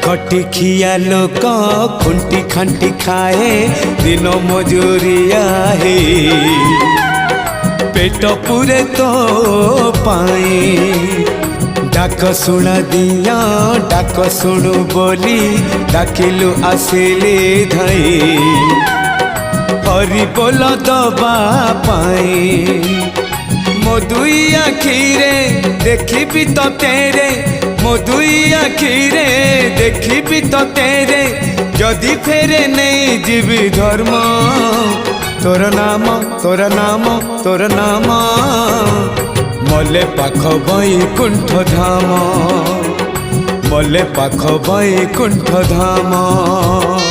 खटी खिया लोक खुंटी खांटी खाए दिन मजूरिया है पेट पूरे तो पाए डाक शुणा दिया डाक शुणु बोली डाकिलु आसिले धाई हरि बोल दबा पाए मो दुई आखिरे देखी तो तेरे मो दुई आखिरे देखी तो तेरे जदि फेरे नहीं जीवी धर्म तोर नाम तोर नाम तोर नाम मले पाख बैकुंठ धाम मले पाख बैकुंठ धाम।